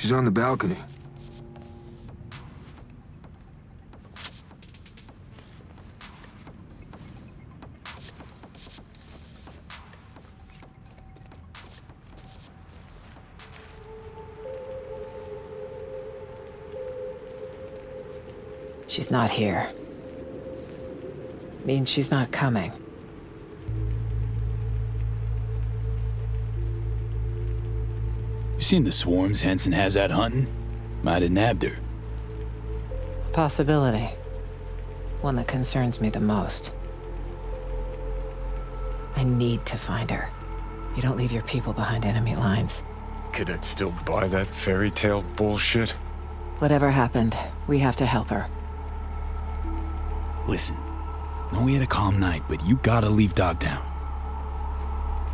She's on the balcony. She's not here. Means she's not coming. You seen the swarms Henson has out hunting? Might have nabbed her. Possibility. One that concerns me the most. I need to find her. You don't leave your people behind enemy lines. Cadet still buy that fairy tale bullshit? Whatever happened, we have to help her. Listen, know we had a calm night, but you gotta leave Dogtown.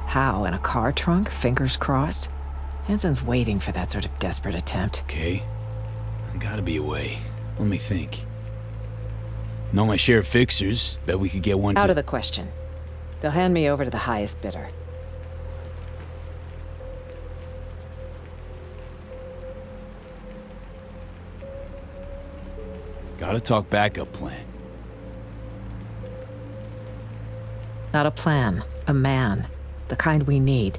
How, in a car trunk? Fingers crossed? Hanson's waiting for that sort of desperate attempt. Okay, I gotta be away. Let me think. Know my share of fixers. Bet we could get one Out of the question. They'll hand me over to the highest bidder. Gotta talk backup plan. Not a plan, a man. The kind we need.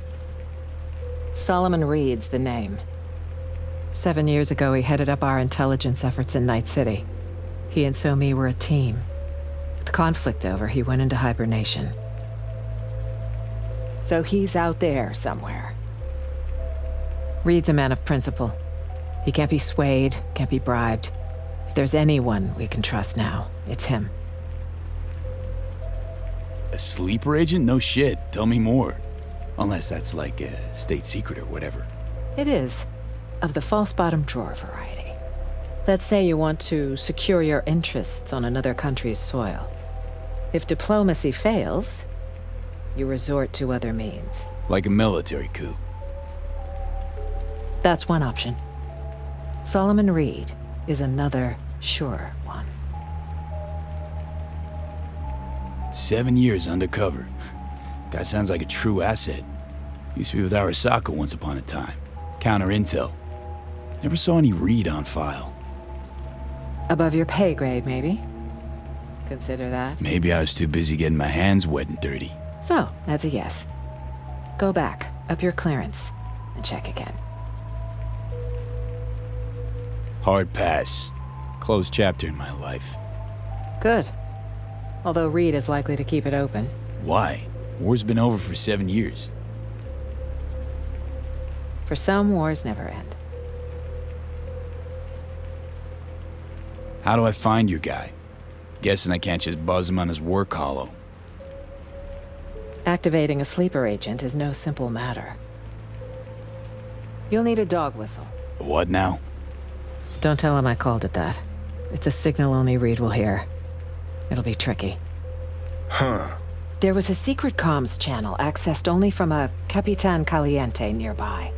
Solomon Reed's the name. 7 years ago, he headed up our intelligence efforts in Night City. He and Somi were a team. With conflict over, he went into hibernation. So he's out there somewhere. Reed's a man of principle. He can't be swayed, can't be bribed. If there's anyone we can trust now, it's him. A sleeper agent? No shit. Tell me more. Unless that's like a state secret or whatever. It is. Of the false bottom drawer variety. Let's say you want to secure your interests on another country's soil. If diplomacy fails, you resort to other means. Like a military coup. That's one option. Solomon Reed is another sure one. 7 years undercover. Guy sounds like a true asset. Used to be with Arasaka once upon a time. Counter intel. Never saw any Reed on file. Above your pay grade, maybe? Consider that. Maybe I was too busy getting my hands wet and dirty. So, that's a yes. Go back, up your clearance, and check again. Hard pass. Closed chapter in my life. Good. Although Reed is likely to keep it open. Why? War's been over for 7 years. For some, wars never end. How do I find your guy? Guessing I can't just buzz him on his work hollow. Activating a sleeper agent is no simple matter. You'll need a dog whistle. What now? Don't tell him I called it that. It's a signal only Reed will hear. It'll be tricky. Huh. There was a secret comms channel accessed only from a Capitan Caliente nearby.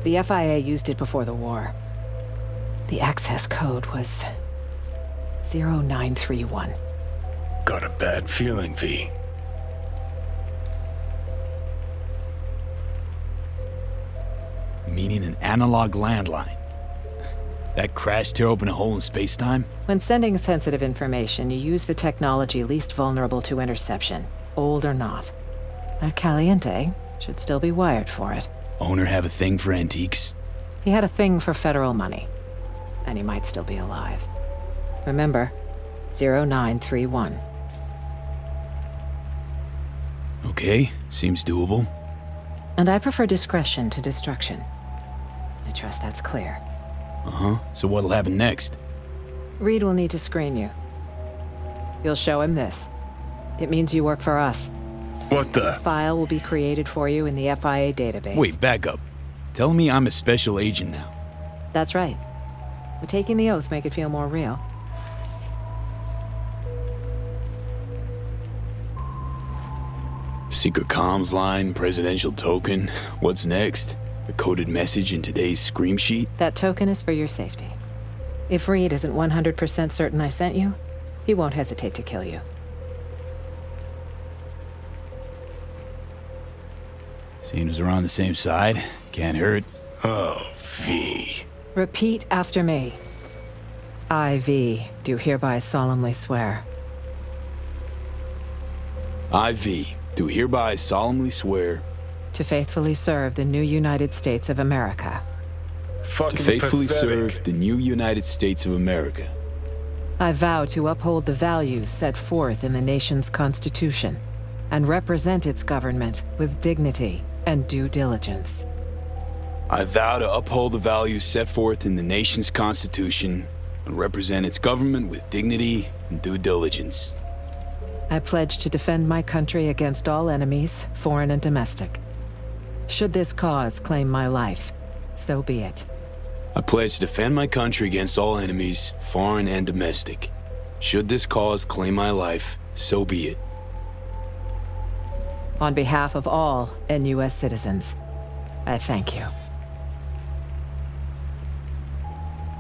The FIA used it before the war. The access code was 0931. Got a bad feeling, V. Meaning an analog landline. That crash tear open a hole in space-time? When sending sensitive information, you use the technology least vulnerable to interception, old or not. That Caliente should still be wired for it. Owner have a thing for antiques? He had a thing for federal money, and he might still be alive. Remember, 0931. Okay, seems doable. And I prefer discretion to destruction. I trust that's clear. Uh-huh, so what'll happen next? Reed will need to screen you. You'll show him this. It means you work for us. What the? File will be created for you in the FIA database. Wait, back up. Telling me I'm a special agent now. That's right. Would taking the oath make it feel more real? Secret comms line, presidential token. What's next? A coded message in today's scream sheet? That token is for your safety. If Reed isn't 100% certain I sent you, he won't hesitate to kill you. Seeing as we're on the same side, can't hurt. Oh, V. Repeat after me. I, V, do hereby solemnly swear I, V, do hereby solemnly swear to faithfully serve the new United States of America. Fucking to faithfully pathetic. serve the new United States of America. I vow to uphold the values set forth in the nation's Constitution and represent its government with dignity and due diligence. I vow to uphold the values set forth in the nation's Constitution and represent its government with dignity and due diligence. I pledge to defend my country against all enemies, foreign and domestic. Should this cause claim my life, so be it. I pledge to defend my country against all enemies, foreign and domestic. Should this cause claim my life, so be it. On behalf of all NUS citizens, I thank you.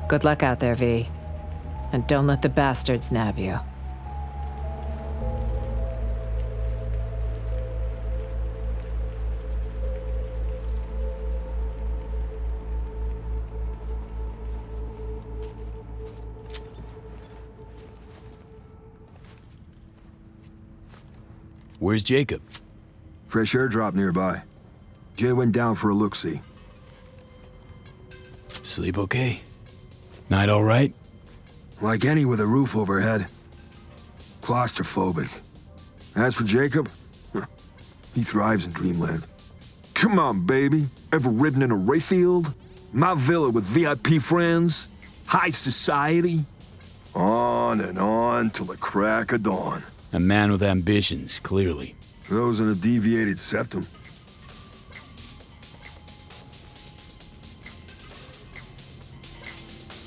Good luck out there, V. And don't let the bastards nab you. Where's Jacob? Fresh airdrop nearby. Jay went down for a look-see. Sleep okay? Night all right? Like any with a roof overhead. Claustrophobic. As for Jacob, he thrives in dreamland. Come on, baby. Ever ridden in a Rayfield? My villa with VIP friends? High society? On and on till the crack of dawn. A man with ambitions, clearly. Those in a deviated septum.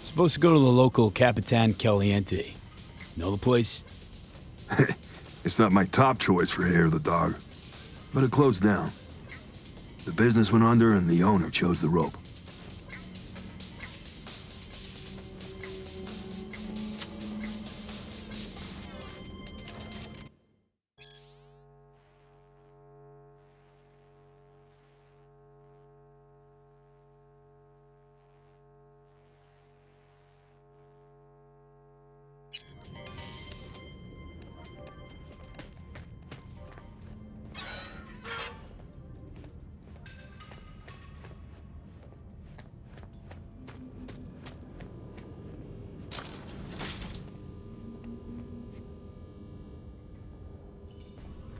Supposed to go to the local Capitan Caliente. Know the place? It's not my top choice for hair of the dog, but it closed down. The business went under and the owner chose the rope.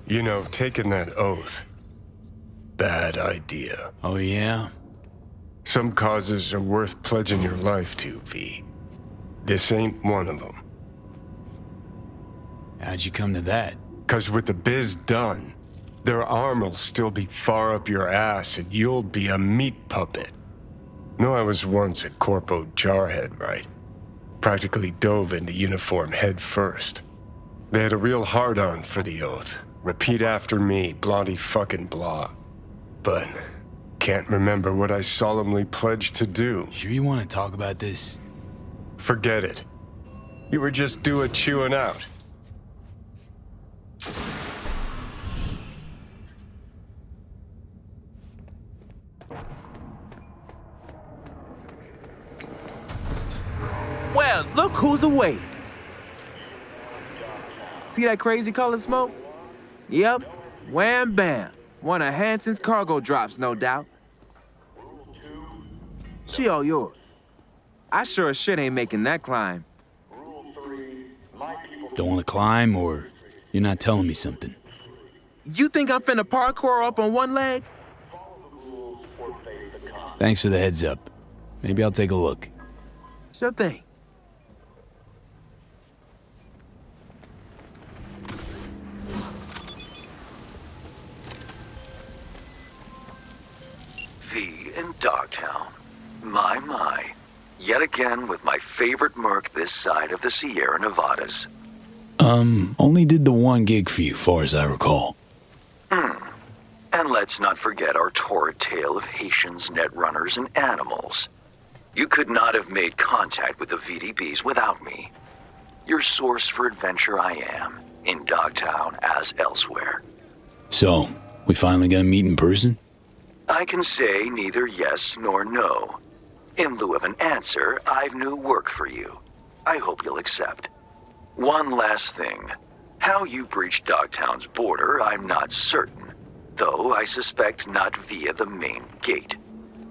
You know, taking that oath. Bad idea. Oh yeah? Some causes are worth pledging your life to, V. This ain't one of them. How'd you come to that? 'Cause with the biz done, their arm'll still be far up your ass and you'll be a meat puppet. No, I was once a corpo jarhead, right? Practically dove into uniform head first. They had a real hard-on for the oath. Repeat after me, blondie fucking blah. But can't remember what I solemnly pledged to do. Sure you want to talk about this? Forget it. You were just doing chewing out. Well, look who's awake. See that crazy color smoke? Yep, wham bam. One of Hanson's cargo drops, no doubt. She all yours. I sure as shit ain't making that climb. Don't want to climb, or you're not telling me something? You think I'm finna parkour up on one leg? Thanks for the heads up. Maybe I'll take a look. Sure thing. V in Dogtown. My. Yet again with my favorite merc this side of the Sierra Nevadas. Only did the one gig for you, far as I recall. And let's not forget our torrid tale of Haitians, netrunners, and animals. You could not have made contact with the VDBs without me. Your source for adventure I am, in Dogtown as elsewhere. So, we finally gonna meet in person? I can say neither yes nor no. In lieu of an answer, I've new work for you. I hope you'll accept. One last thing. How you breached Dogtown's border, I'm not certain, though I suspect not via the main gate.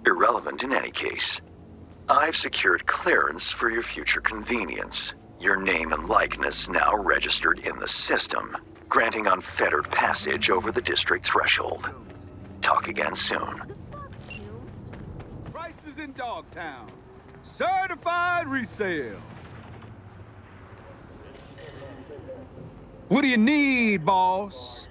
Irrelevant in any case. I've secured clearance for your future convenience. Your name and likeness now registered in the system, granting unfettered passage over the district threshold. Talk again soon. Prices in Dogtown. Certified resale. What do you need, boss?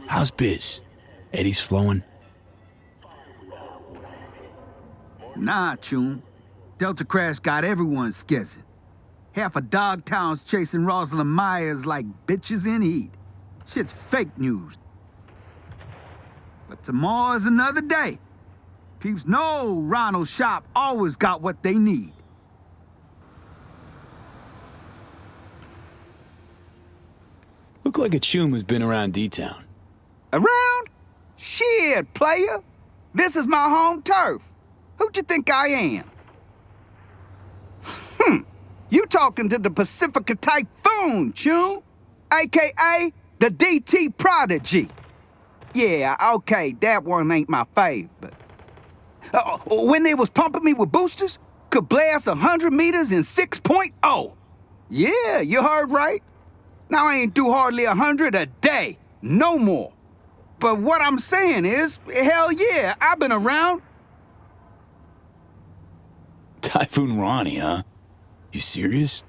How's biz? Eddie's flowing? Nah, Chum. Delta Crash got everyone skissing. Half of Dogtown's chasing Rosalind Myers like bitches in heat. Shit's fake news. But tomorrow's another day. Peeps know Ronald's shop always got what they need. Look like a chum who's been around D-Town. Around? Shit, player. This is my home turf. Who'd you think I am? You talking to the Pacifica Typhoon, Chum. AKA the DT Prodigy. Yeah, okay, that one ain't my favorite. When they was pumping me with boosters, could blast 100 meters in 6.0. Yeah, you heard right. Now I ain't do hardly 100 a day, no more. But what I'm saying is, hell yeah, I've been around. Typhoon Ronnie, huh? You serious?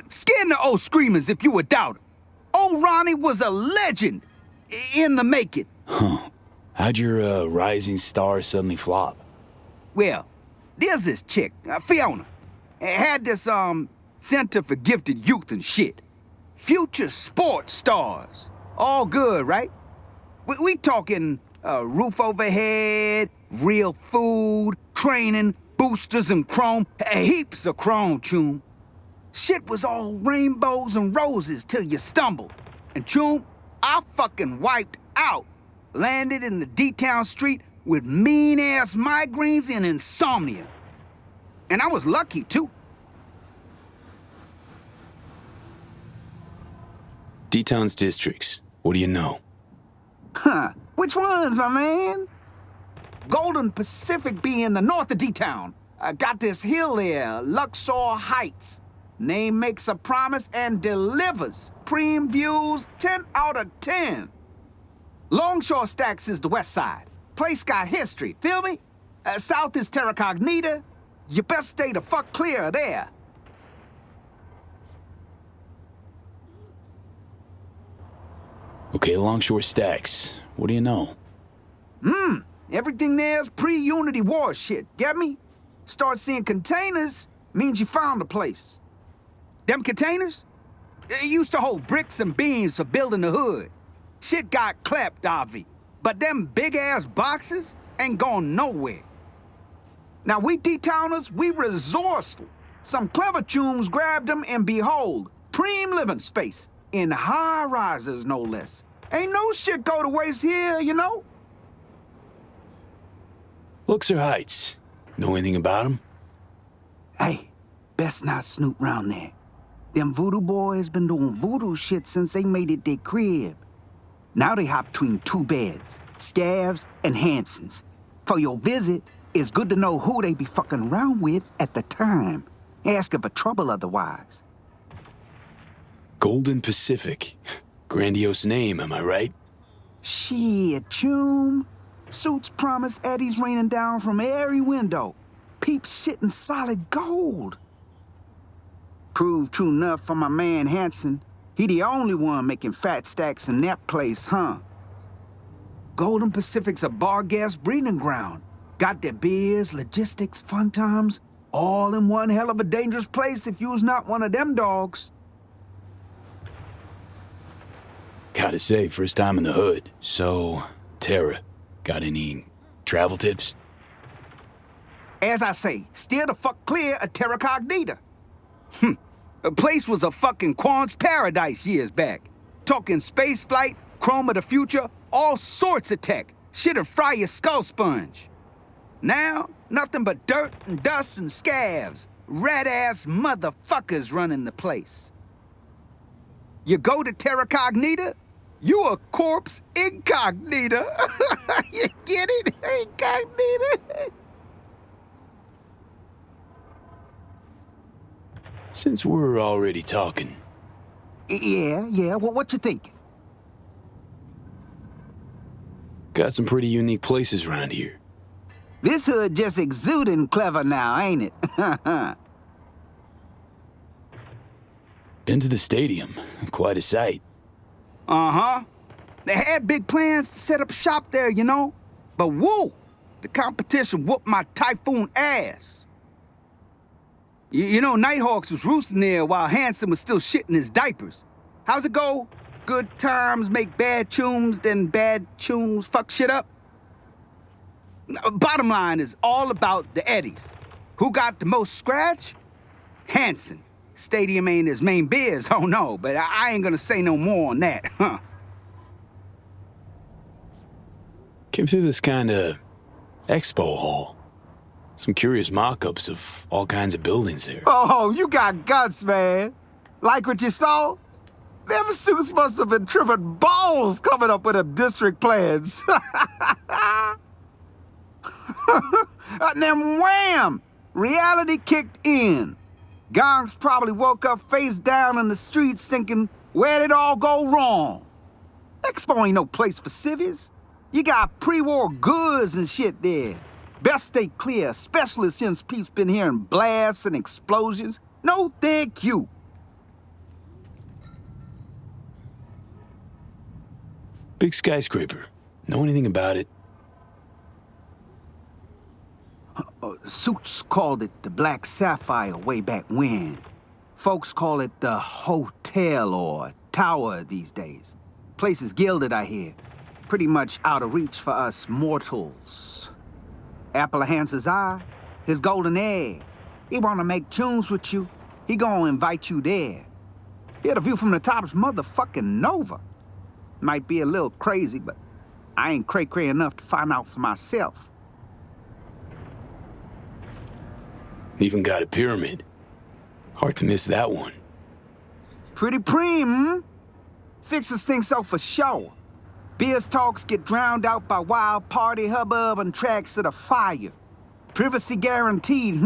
Scan the old screamers if you a doubter. Old Ronnie was a legend in the making. Huh. How'd your rising star suddenly flop? Well, there's this chick, Fiona, had this, Center for Gifted Youth and shit. Future sports stars. All good, right? We talking roof overhead, real food, training, boosters and chrome, heaps of chrome, Chum. Shit was all rainbows and roses till you stumbled. And Chum, I fucking wiped out. Landed in the D-Town street with mean-ass migraines and insomnia. And I was lucky, too. D-Town's districts. What do you know? Huh, which ones, my man? Golden Pacific being the north of D-Town. I got this hill there, Luxor Heights. Name makes a promise and delivers. Preem views, 10 out of 10. Longshore Stacks is the west side. Place got history, feel me? South is Terra Cognita. You best stay the fuck clear of there. Okay, Longshore Stacks. What do you know? Everything there's pre-Unity War shit, get me? Start seeing containers means you found a place. Them containers? They used to hold bricks and beams for building the hood. Shit got clapped, Avi. But them big-ass boxes ain't going nowhere. Now, we D-Towners, we resourceful. Some clever chums grabbed them and behold, preem living space. In high-rises, no less. Ain't no shit go to waste here, you know? Luxor Heights. Know anything about them? Hey, best not snoop round there. Them voodoo boys been doing voodoo shit since they made it their crib. Now they hop between two beds, Scavs and Hansons. For your visit, it's good to know who they be fucking around with at the time. Ask if for trouble otherwise. Golden Pacific. Grandiose name, am I right? Shit, Chum. Suits promise Eddie's raining down from every window. Peeps shitting solid gold. Proved true enough for my man Hanson. He the only one making fat stacks in that place, huh? Golden Pacific's a bar gas breeding ground. Got their beers, logistics, fun times, all in one hell of a dangerous place if you was not one of them dogs. Gotta say, first time in the hood. So, Tara, got any travel tips? As I say, steer the fuck clear of Terra Cognita. The place was a fucking Quan's paradise years back. Talking space flight, chrome of the future, all sorts of tech. Shit'll fry your skull sponge. Now, nothing but dirt and dust and scabs. Rat-ass motherfuckers running the place. You go to Terra Cognita, you a corpse incognita. You get it? Incognita. Since we're already talking, Yeah, what you thinking? got some pretty unique places around here. This hood just exuding clever now, ain't it? Been to the stadium. Quite a sight. Uh-huh. They had big plans to set up shop there, you know? But woo! The competition whooped my typhoon ass. You know, Nighthawks was roosting there while Hanson was still shitting his diapers. How's it go? Good times make bad tunes, then bad tunes fuck shit up? Bottom line is all about the Eddies. Who got the most scratch? Hanson. Stadium ain't his main biz, oh no, but I ain't gonna say no more on that, huh? Came through this kind of expo hall. Some curious mock-ups of all kinds of buildings there. Oh, you got guts, man. Like what you saw? Them suits must have been tripping balls coming up with them district plans. And then wham! Reality kicked in. Gongs probably woke up face down in the streets thinking, where'd it all go wrong? Expo ain't no place for civvies. You got pre-war goods and shit there. Best stay clear, especially since Pete's been hearing blasts and explosions. No thank you. Big skyscraper. Know anything about it? Suits called it the Black Sapphire way back when. Folks call it the Hotel or Tower these days. Place is gilded, I hear. Pretty much out of reach for us mortals. Apple of Hans's eye, his golden egg. He wanna make tunes with you. He gonna invite you there. Yeah, the view from the top's motherfucking Nova. Might be a little crazy, but I ain't cray-cray enough to find out for myself. Even got a pyramid. Hard to miss that one. Pretty preem, Fixers think so for sure. Beers talks get drowned out by wild party hubbub and tracks of the fire. Privacy guaranteed,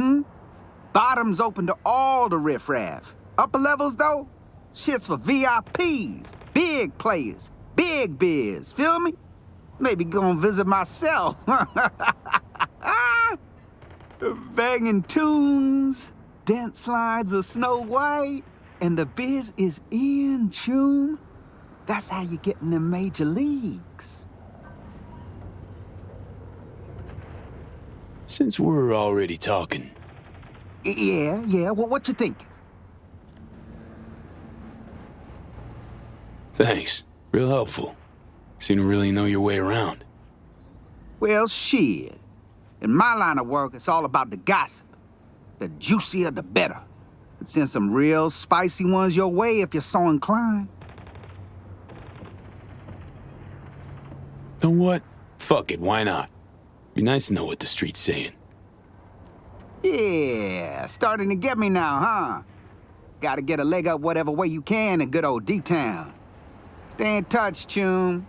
Bottoms open to all the riffraff. Upper levels, though? Shit's for VIPs, big players, big biz, feel me? Maybe gonna visit myself. Banging tunes, dance slides of Snow White, and the biz is in tune. That's how you get in the major leagues. Since we're already talking, Yeah, what you thinking? thanks. Real helpful. Seem to really know your way around. Well, shit. In my line of work, it's all about the gossip. The juicier, the better. Could send some real spicy ones your way if you're so inclined. Know what? Fuck it, why not? Be nice to know what the street's saying. Yeah, starting to get me now, huh? Gotta get a leg up whatever way you can in good old D-Town. Stay in touch, Chum.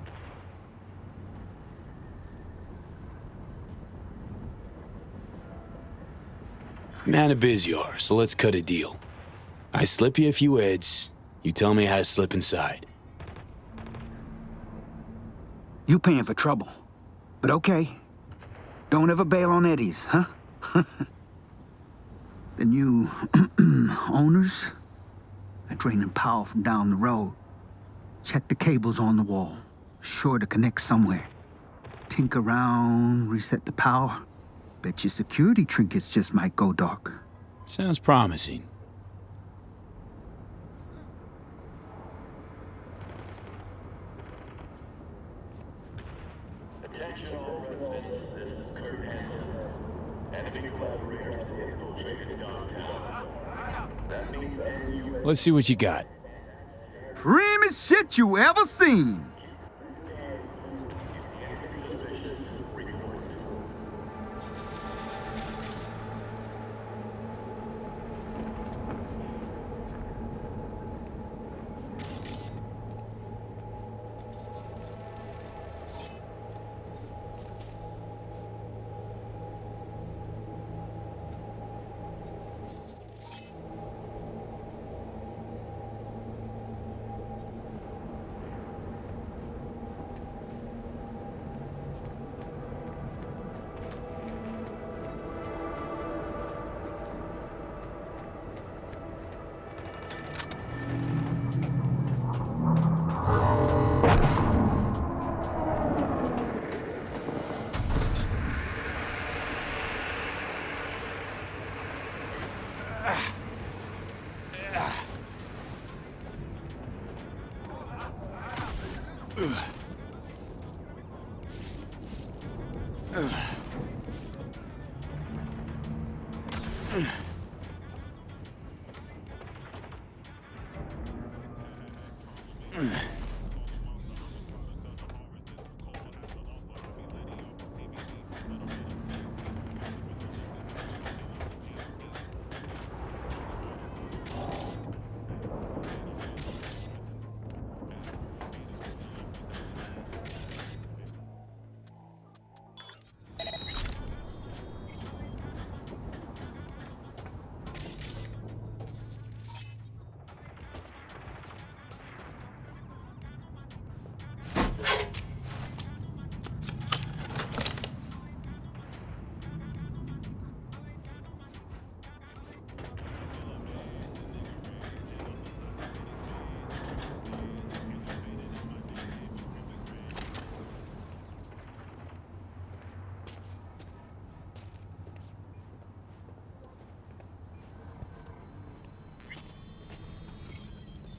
Man of biz you are, so let's cut a deal. I slip you a few heads, you tell me how to slip inside. You paying for trouble. But okay. Don't ever bail on Eddies, huh? The new owners are draining power from down the road. Check the cables on the wall. Sure to connect somewhere. Tinker around, reset the power. Bet your security trinkets just might go dark. Sounds promising. Let's see what you got. Preemiest shit you ever seen.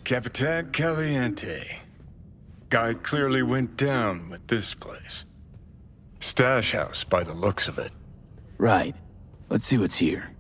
Capitan Caliente. Guy clearly went down with this place. Stash house by the looks of it. Right. Let's see what's here.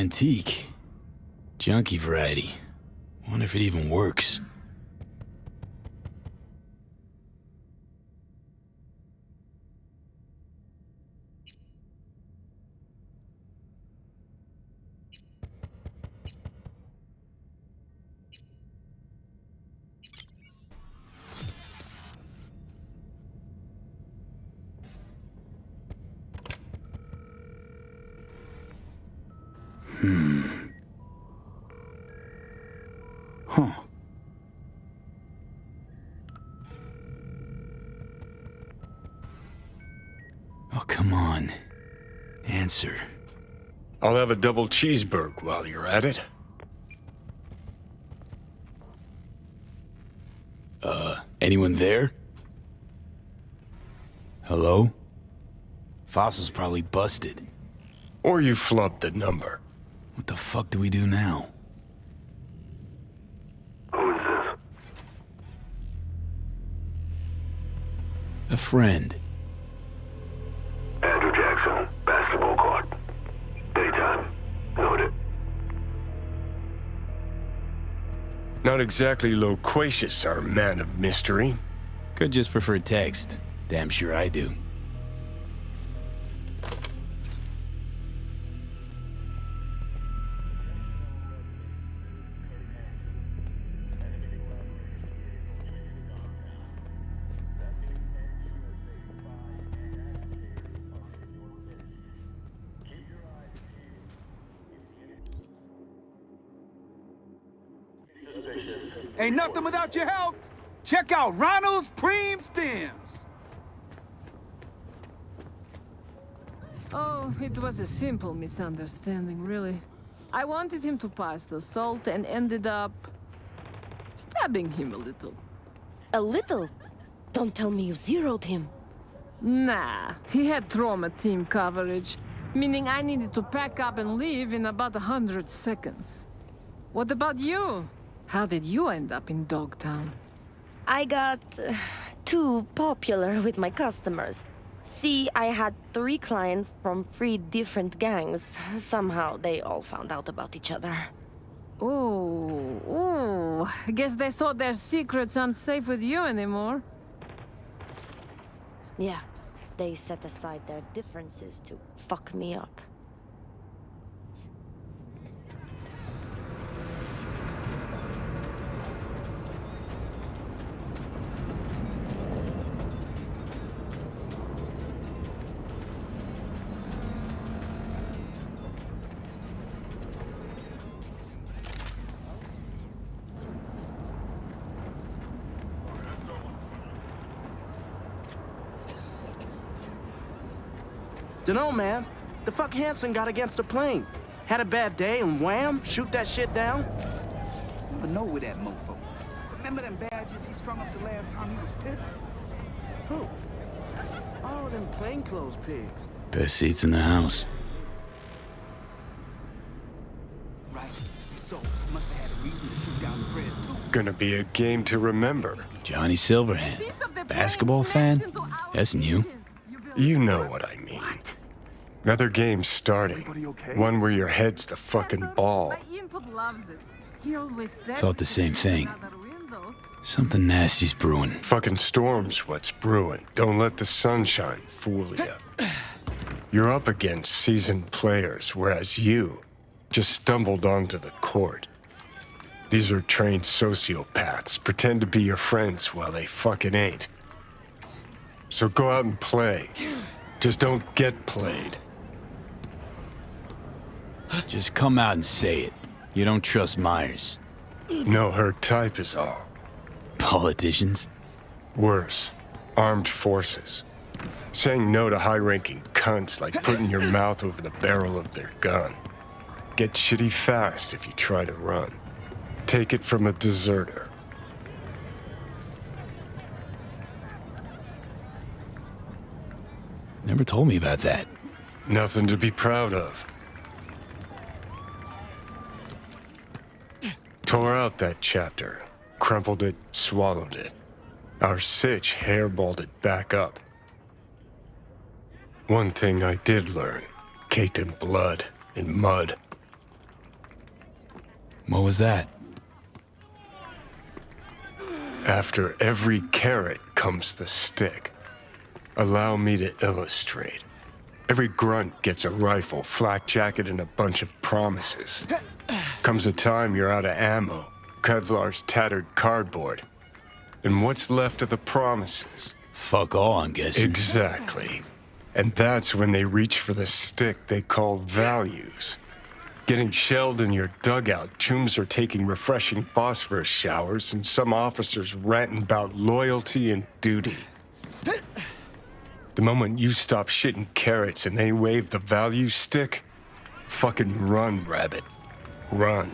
antique. Junky variety. Wonder if it even works. Huh. Oh, come on. Answer. I'll have a double cheeseburger while you're at it. Anyone there? Hello? Fossil's probably busted. Or you flubbed the number. What the fuck do we do now? Who is this? A friend. Andrew Jackson, basketball court. Daytime. Noted. Not exactly loquacious, our man of mystery. Could just prefer text. Damn sure I do. Ain't nothing without your health. Check out Ronald's Preem Stems. Oh, it was a simple misunderstanding, really. I wanted him to pass the salt and ended up stabbing him a little. A little? Don't tell me you zeroed him. Nah, he had trauma team coverage, meaning I needed to pack up and leave in about 100 seconds. What about you? How did you end up in Dogtown? I got too popular with my customers. See, I had 3 clients from 3 different gangs. Somehow they all found out about each other. Ooh, I guess they thought their secrets aren't safe with you anymore. Yeah, they set aside their differences to fuck me up. Dunno, man. The fuck Hanson got against a plane. Had a bad day and wham, shoot that shit down. Never know with that mofo. Remember them badges he strung up the last time he was pissed? Who? Oh, them plainclothes pigs. Best seats in the house. Right. So, he must have had a reason to shoot down the press, too. Gonna be a game to remember. Johnny Silverhand. Basketball fan? That's new. You know what I mean. Another game starting. One where your head's the fucking ball. My input loves it. He always said Thought the same thing. Something nasty's brewing. Fucking storm's what's brewing. Don't let the sunshine fool you. You're up against seasoned players, whereas you just stumbled onto the court. These are trained sociopaths. Pretend to be your friends while they fucking ain't. So go out and play. Just don't get played. Just come out and say it. You don't trust Myers. No, her type is all. Politicians? Worse, armed forces. Saying no to high-ranking cunts like putting your mouth over the barrel of their gun. Get shitty fast if you try to run. Take it from a deserter. Never told me about that. Nothing to be proud of. Tore out that chapter. Crumpled it, swallowed it. Our sitch hairballed it back up. One thing I did learn, caked in blood and mud. What was that? After every carrot comes the stick. Allow me to illustrate. Every grunt gets a rifle, flak jacket, and a bunch of promises. Comes a time you're out of ammo, Kevlar's tattered cardboard. And what's left of the promises? Fuck all, I'm guessing. Exactly. And that's when they reach for the stick they call values. Getting shelled in your dugout, chooms are taking refreshing phosphorus showers, and some officers ranting about loyalty and duty. The moment you stop shitting carrots and they wave the value stick, fucking run, rabbit. Run.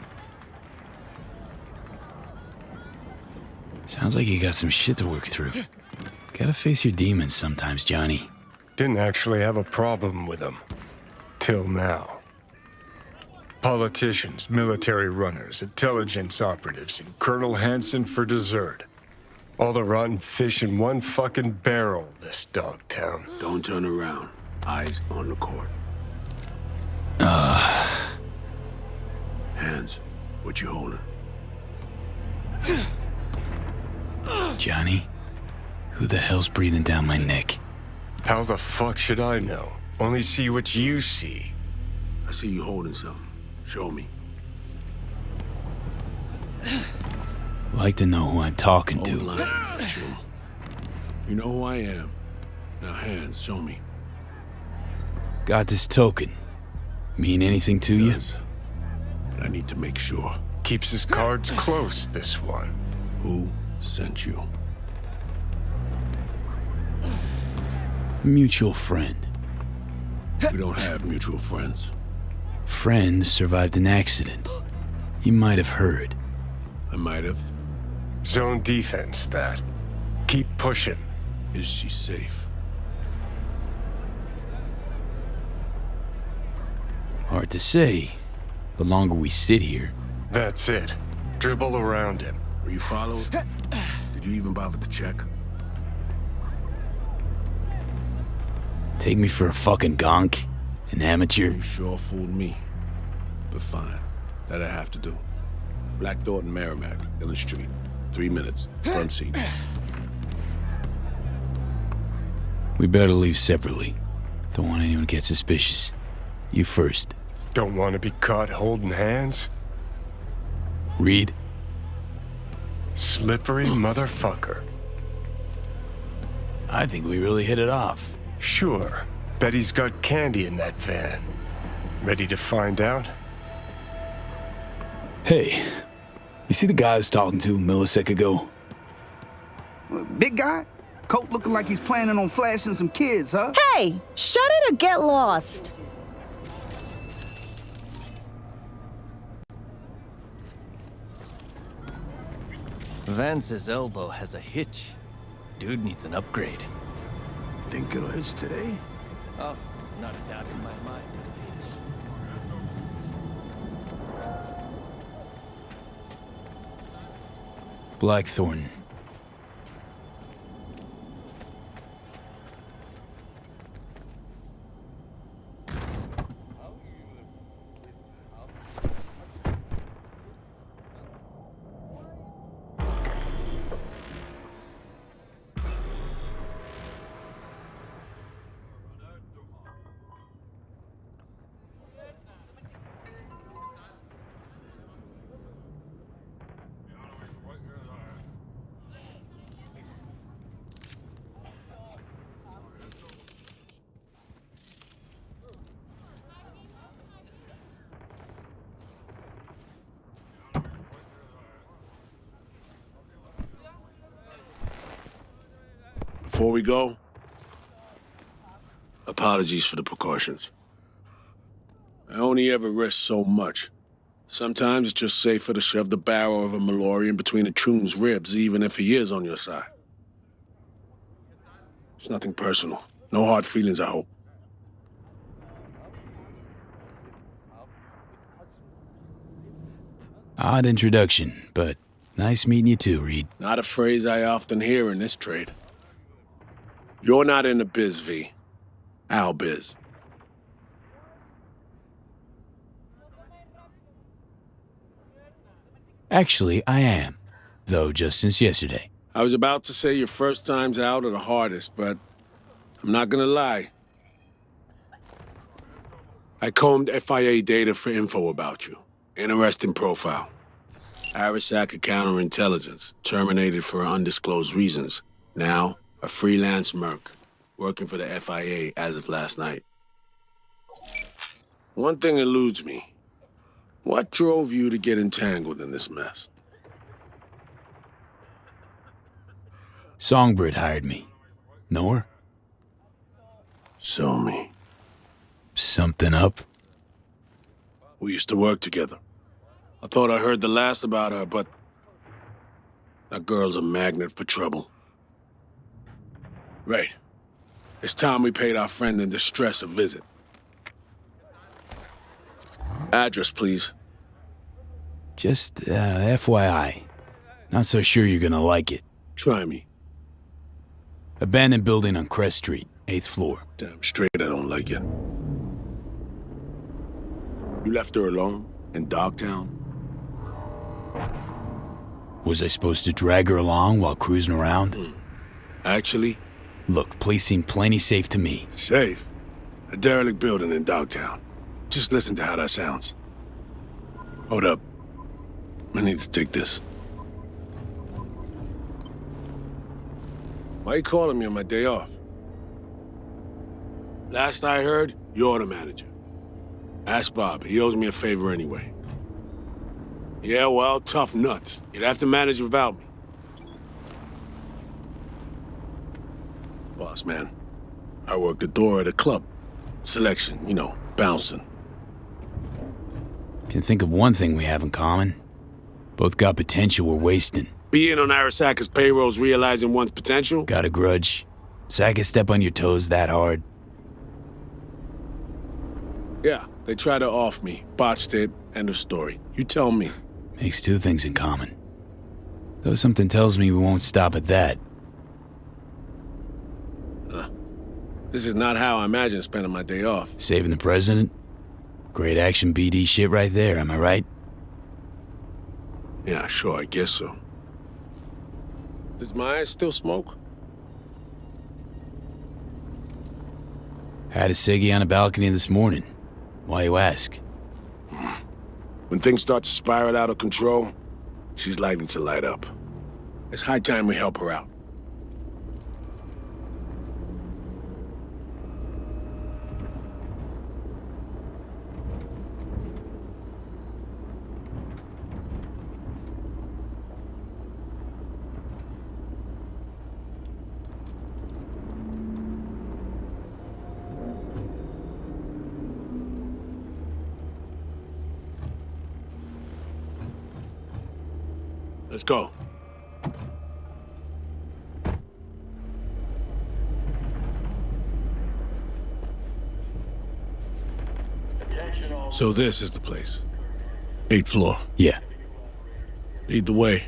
Sounds like you got some shit to work through. Gotta face your demons sometimes, Johnny. Didn't actually have a problem with them. Till now. Politicians, military runners, intelligence operatives, and Colonel Hansen for dessert. All the rotten fish in one fucking barrel, this dog town. Don't turn around. Eyes on the court. Hands. What you holding? Johnny, who the hell's breathing down my neck? How the fuck should I know? Only see what you see. I see you holding something. Show me. Like to know who I'm talking Hold to. line, not you. You know who I am. Now hands, show me. Got this token. Mean anything to you? Does. But I need to make sure. Keeps his cards close, this one. Who sent you? A mutual friend. We don't have mutual friends. Friend survived an accident. You might have heard. I might have. Zone defense, that. Keep pushing. Is she safe? Hard to say. The longer we sit here. That's it. Dribble around him. Were you followed? Did you even bother to check? Take me for a fucking gonk? An amateur? You sure fooled me. But fine. That I have to do. Black Thornton Merrimack, Dillon Street. 3 minutes. Front seat. We better leave separately. Don't want anyone to get suspicious. You first. Don't want to be caught holding hands? Reed? Slippery motherfucker. I think we really hit it off. Sure. Bet he's got candy in that van. Ready to find out? Hey, you see the guy I was talking to a millisecond ago? Big guy? Coat looking like he's planning on flashing some kids, huh? Hey, shut it or get lost. Vance's elbow has a hitch. Dude needs an upgrade. Think it'll hitch today? Oh, not a doubt in my mind. Blackthorn. Before we go, apologies for the precautions. I only ever risk so much. Sometimes it's just safer to shove the barrel of a Malorian between a Troon's ribs, even if he is on your side. It's nothing personal. No hard feelings, I hope. Odd introduction, but nice meeting you too, Reed. Not a phrase I often hear in this trade. You're not in the biz, V. Our biz. Actually, I am. Though just since yesterday. I was about to say your first times out are the hardest, but I'm not gonna lie. I combed FIA data for info about you. Interesting profile. Arasaka counterintelligence, terminated for undisclosed reasons. Now, a freelance merc, working for the FIA as of last night. One thing eludes me. What drove you to get entangled in this mess? Songbird hired me. Know her? Show me. Something up? We used to work together. I thought I heard the last about her, but that girl's a magnet for trouble. Right. It's time we paid our friend in distress a visit. Address, please. Just, FYI. Not so sure you're gonna like it. Try me. Abandoned building on Crest Street, 8th floor. Damn straight I don't like it. You left her alone? In Dogtown? Was I supposed to drag her along while cruising around? Actually? Look, place seemed plenty safe to me. Safe? A derelict building in Dogtown. Just listen to how that sounds. Hold up. I need to take this. Why you calling me on my day off? Last I heard, you're the manager. Ask Bob. He owes me a favor anyway. Yeah, well, tough nuts. You'd have to manage without me. Boss, man. I work the door at a club. Selection, you know, bouncing. Can think of one thing we have in common. Both got potential we're wasting. Being on Arasaka's payroll's realizing one's potential? Got a grudge. Saka step on your toes that hard. Yeah, they tried to off me. Botched it. End of story. You tell me. Makes two things in common. Though something tells me we won't stop at that. This is not how I imagine spending my day off. Saving the president? Great action BD shit right there, am I right? Yeah, sure, I guess so. Does Maya still smoke? Had a ciggy on a balcony this morning. Why you ask? When things start to spiral out of control, she's likely to light up. It's high time we help her out. Let's go. So this is the place. 8th floor. Yeah. Lead the way.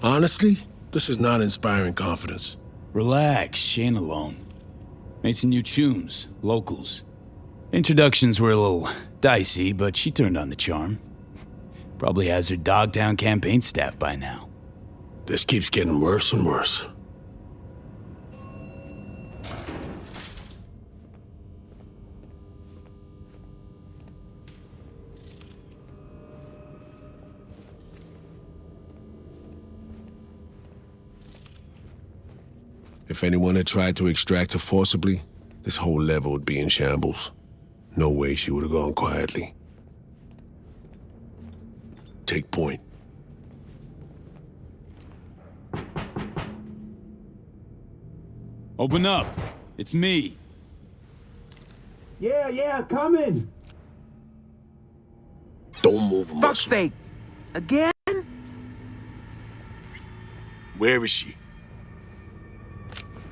Honestly, this is not inspiring confidence. Relax, she ain't alone. Made some new tunes, locals. Introductions were a little dicey, but she turned on the charm. Probably has her Dogtown campaign staff by now. This keeps getting worse and worse. If anyone had tried to extract her forcibly, this whole level would be in shambles. No way she would have gone quietly. Take point. Open up. It's me. Yeah, come in. The Don't move a muscle. Fuck's sake. Again? Where is she?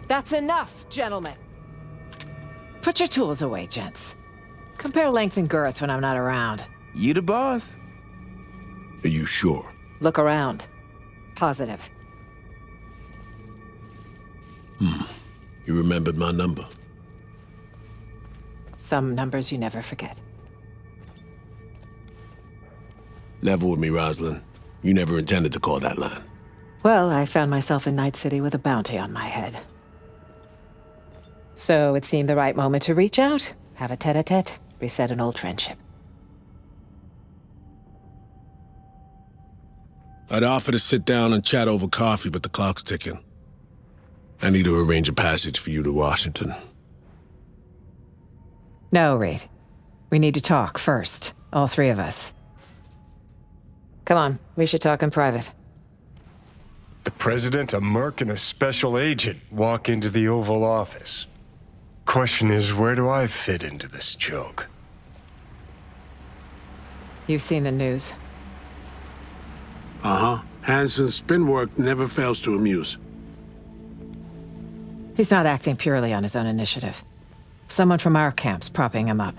That's enough, gentlemen. Put your tools away, gents. Compare length and girth when I'm not around. You the boss. Are you sure? Look around. Positive. You remembered my number. Some numbers you never forget. Level with me, Rosalind. You never intended to call that line. Well, I found myself in Night City with a bounty on my head. So it seemed the right moment to reach out, have a tete-a-tete, reset an old friendship. I'd offer to sit down and chat over coffee, but the clock's ticking. I need to arrange a passage for you to Washington. No, Reed. We need to talk first, all three of us. Come on, we should talk in private. The president, a merc, and a special agent walk into the Oval Office. Question is, where do I fit into this joke? You've seen the news. Uh-huh. Hansen's spin work never fails to amuse. He's not acting purely on his own initiative. Someone from our camp's propping him up.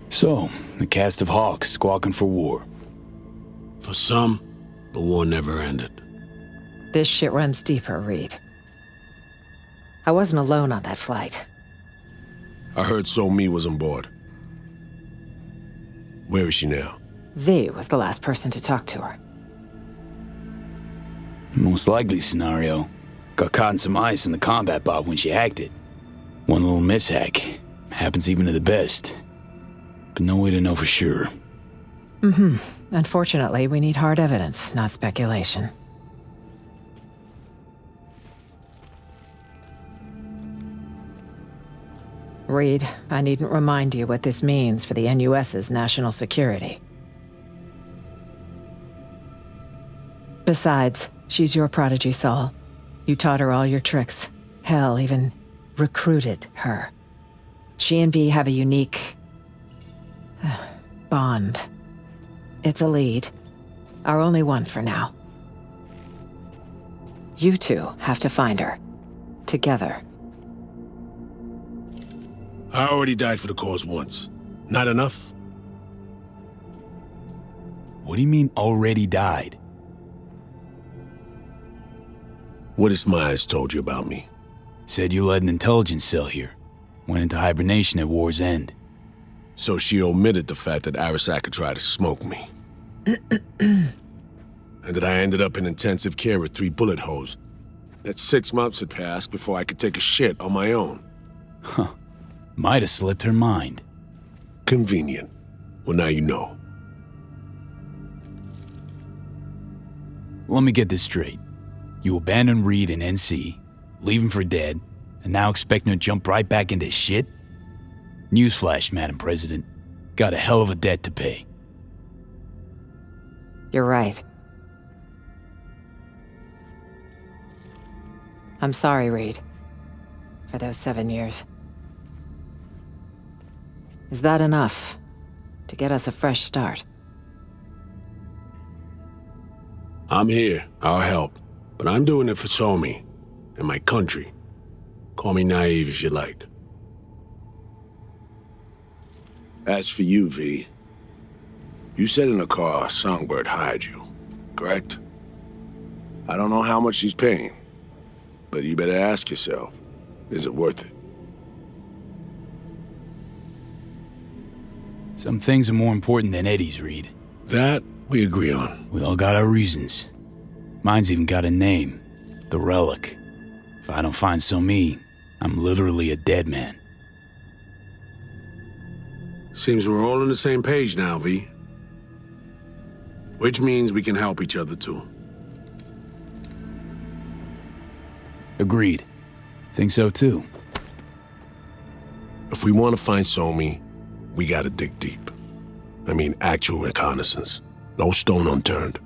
So, the cast of hawks squawking for war. For some, the war never ended. This shit runs deeper, Reed. I wasn't alone on that flight. I heard So-Mi was on board. Where is she now? V was the last person to talk to her. Most likely scenario. Got caught in some ice in the combat bob when she hacked it. One little mishack. Happens even to the best. But no way to know for sure. Unfortunately, we need hard evidence, not speculation. Reed, I needn't remind you what this means for the NUS's national security. Besides, she's your prodigy, Saul. You taught her all your tricks. Hell, even recruited her. She and V have a unique bond. It's a lead. Our only one for now. You two have to find her. Together. I already died for the cause once. Not enough? What do you mean, already died? What has Myers told you about me? Said you led an intelligence cell here. Went into hibernation at war's end. So she omitted the fact that Arasaka tried to smoke me. And that I ended up in intensive care with 3 bullet holes. That 6 months had passed before I could take a shit on my own. Huh. Might have slipped her mind. Convenient. Well, now you know. Let me get this straight. You abandoned Reed and NC, leave him for dead, and now expecting to jump right back into shit? Newsflash, Madam President. Got a hell of a debt to pay. You're right. I'm sorry, Reed. For those 7 years. Is that enough to get us a fresh start? I'm here. I'll help. But I'm doing it for So-Mi and my country. Call me naive if you like. As for you, V, you said in the car Songbird hired you, correct? I don't know how much she's paying, but you better ask yourself, is it worth it? Some things are more important than Eddie's, Reed. That we agree on. We all got our reasons. Mine's even got a name. The Relic. If I don't find So-Mi, I'm literally a dead man. Seems we're all on the same page now, V. Which means we can help each other, too. Agreed. Think so, too. If we want to find So-Mi, we gotta dig deep. I mean, actual reconnaissance. No stone unturned.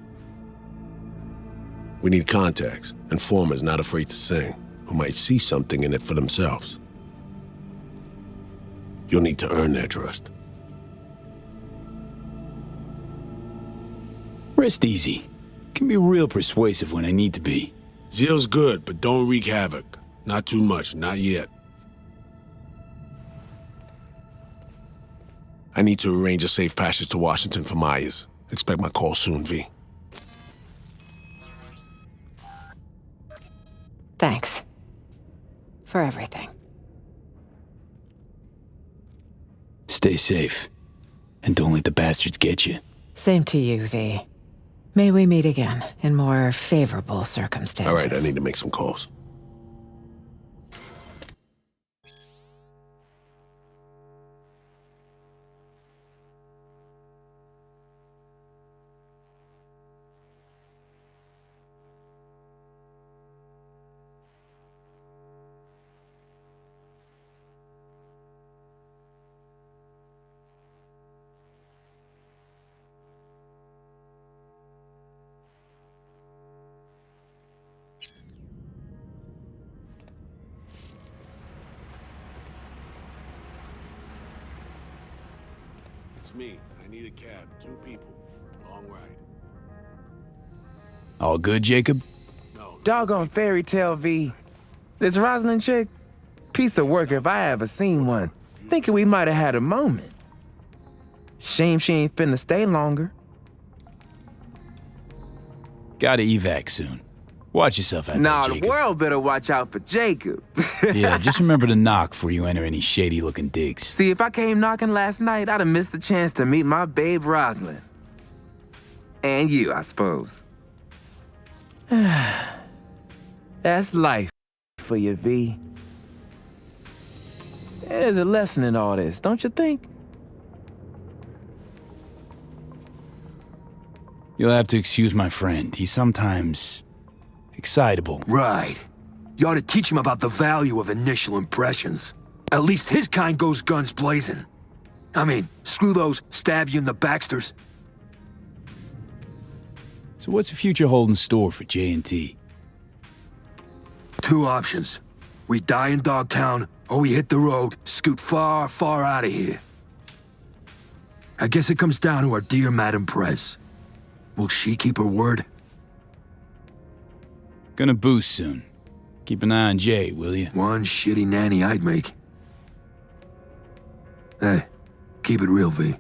We need contacts, informers not afraid to sing, who might see something in it for themselves. You'll need to earn their trust. Rest easy. Can be real persuasive when I need to be. Zeal's good, but don't wreak havoc. Not too much, not yet. I need to arrange a safe passage to Washington for Myers. Expect my call soon, V. Thanks. For everything. Stay safe. And don't let the bastards get you. Same to you, V. May we meet again in more favorable circumstances. All right, I need to make some calls. Me. I need a cab. 2 people. Long ride. All good, Jacob? No. Doggone fairy tale, V. This Rosalind chick, piece of work if I ever seen one. Thinking we might have had a moment. Shame she ain't finna stay longer. Gotta evac soon. Watch yourself out Nah, there, the Jacob. world better watch out for Jacob. Yeah, just remember to knock before you enter any shady-looking digs. See, if I came knocking last night, I'd have missed the chance to meet my babe Rosalind. And you, I suppose. That's life for you, V. There's a lesson in all this, don't you think? You'll have to excuse my friend. He's sometimes excitable. Right. You ought to teach him about the value of initial impressions. At least his kind goes guns blazing. I mean, screw those stab you in the Baxters. So what's the future hold in store for J&T? 2 options. We die in Dogtown, or we hit the road, scoot far, far out of here. I guess it comes down to our dear Madame Prez. Will she keep her word? Gonna boost soon. Keep an eye on Jay, will you? One shitty nanny I'd make. Hey, keep it real, V.